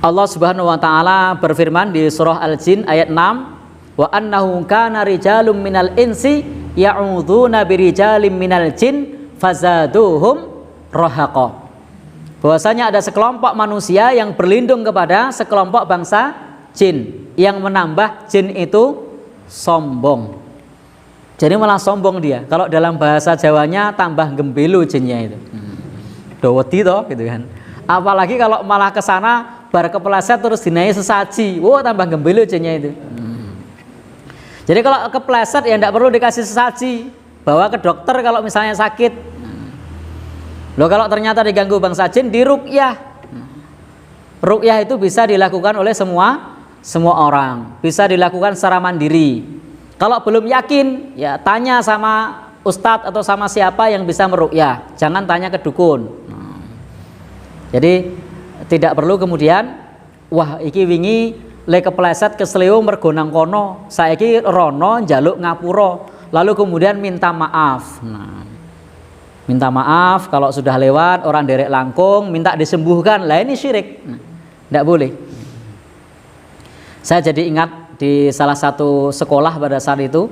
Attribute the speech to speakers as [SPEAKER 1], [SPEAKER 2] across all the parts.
[SPEAKER 1] Allah Subhanahu wa taala berfirman di surah Al-Jin ayat 6, wa annahu kana rijalun minal insi ya'udzuna birijalin minal jin fazaduhum rahaqa. Bahwasanya ada sekelompok manusia yang berlindung kepada sekelompok bangsa jin, yang menambah jin itu sombong. Jadi malah sombong dia. Kalau dalam bahasa Jawanya tambah gembelu jinnya itu. Doweti toh gitu kan. Apalagi kalau malah ke sana bar kepleset terus dinai sesaji, wah tambah gembelu jinnya itu. Jadi kalau kepleset ya tidak perlu dikasih sesaji, bawa ke dokter kalau misalnya sakit. Loh kalau ternyata diganggu bangsa jin, diruqyah. Ruqyah itu bisa dilakukan oleh semua orang, bisa dilakukan secara mandiri. Kalau belum yakin, ya tanya sama ustadz atau sama siapa yang bisa meruqyah, jangan tanya ke dukun. Jadi tidak perlu kemudian, wah iki wingi le kepleset kesleo mergo nang kono, saiki rono njaluk ngapura, lalu kemudian minta maaf. Nah, minta maaf kalau sudah lewat, orang derek langkung, minta disembuhkan, lah ini syirik. Tidak boleh. Saya jadi ingat di salah satu sekolah pada saat itu,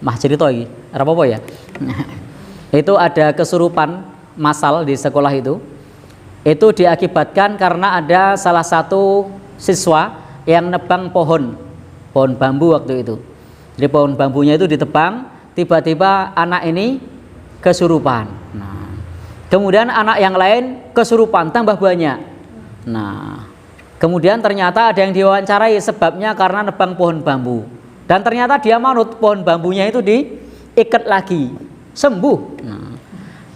[SPEAKER 1] mah cerita lagi, apa ya? Itu ada kesurupan massal di sekolah itu. Itu diakibatkan karena ada salah satu siswa yang nebang pohon bambu waktu itu. Jadi pohon bambunya itu ditebang, tiba-tiba anak ini kesurupan. Nah, kemudian anak yang lain kesurupan tambah banyak. Nah, kemudian ternyata ada yang diwawancarai sebabnya karena nebang pohon bambu. Dan ternyata dia manut, pohon bambunya itu diikat lagi, sembuh. Nah,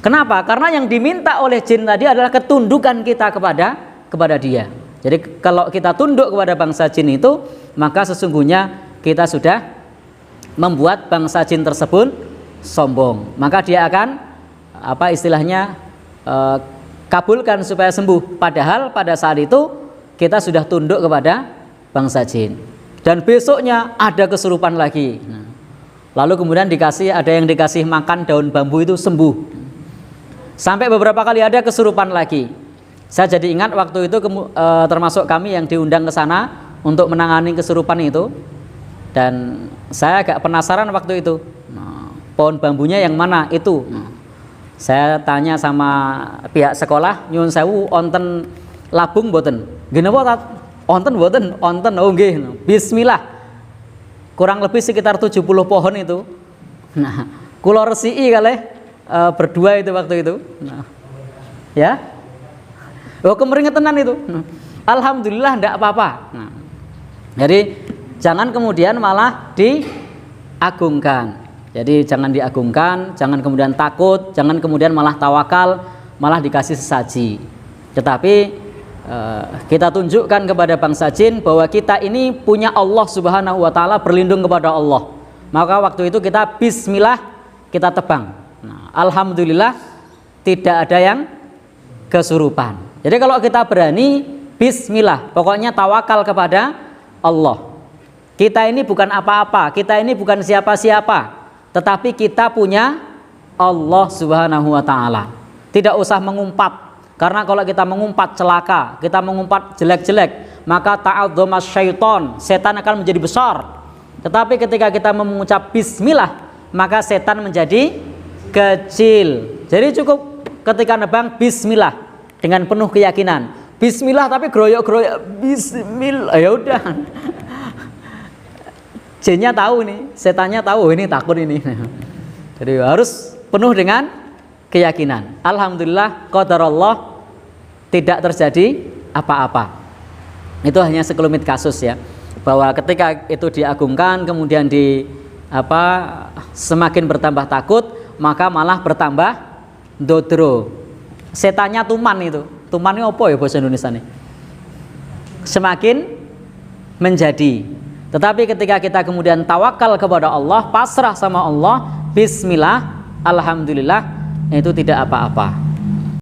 [SPEAKER 1] kenapa? Karena yang diminta oleh jin tadi adalah ketundukan kita kepada dia. Jadi kalau kita tunduk kepada bangsa jin itu, maka sesungguhnya kita sudah membuat bangsa jin tersebut sombong. Maka dia akan kabulkan supaya sembuh. Padahal pada saat itu kita sudah tunduk kepada bangsa jin. Dan besoknya ada kesurupan lagi. Nah, lalu kemudian ada yang dikasih makan daun bambu itu sembuh. Sampai beberapa kali ada kesurupan lagi. Saya jadi ingat waktu itu termasuk kami yang diundang ke sana untuk menangani kesurupan itu. Dan saya agak penasaran waktu itu. Nah, pohon bambunya yang mana itu? Nah, saya tanya sama pihak sekolah, nyuwun sewu onten labung boten. Gini apa? Onten boten, onten oh nggih. Bismillah. Kurang lebih sekitar 70 pohon itu. Nah, kula resiki kalih berdua itu waktu itu. Nah, ya. Oh kemeringetenan itu. Nah, alhamdulillah ndak apa-apa. Nah, jadi jangan kemudian malah diagungkan. Jadi jangan diagungkan, jangan kemudian takut, jangan kemudian malah tawakal, malah dikasih sesaji. Tetapi kita tunjukkan kepada bangsa jin bahwa kita ini punya Allah Subhanahu wa taala, berlindung kepada Allah. Maka waktu itu kita bismillah, kita tebang. Nah, alhamdulillah tidak ada yang kesurupan. Jadi kalau kita berani bismillah, pokoknya tawakal kepada Allah. Kita ini bukan apa-apa, kita ini bukan siapa-siapa, tetapi kita punya Allah Subhanahu wa taala. Tidak usah mengumpat. Karena kalau kita mengumpat celaka, kita mengumpat jelek-jelek, maka ta'adzama syaiton, setan akan menjadi besar. Tetapi ketika kita mengucap bismillah, maka setan menjadi kecil. Jadi cukup ketika nebang bismillah dengan penuh keyakinan. Bismillah tapi geroyok-geroyok bismillah, ya udah. Jinnya tahu nih, setannya tahu ini takut ini. Jadi harus penuh dengan keyakinan. Alhamdulillah qadarullah tidak terjadi apa-apa. Itu hanya sekelumit kasus ya, bahwa ketika itu diagungkan kemudian semakin bertambah takut, maka malah bertambah dodro. Setannya tuman itu. Tumannya apa ya bahasa Indonesia nih? Semakin menjadi. Tetapi ketika kita kemudian tawakal kepada Allah, pasrah sama Allah, bismillah, alhamdulillah, itu tidak apa-apa.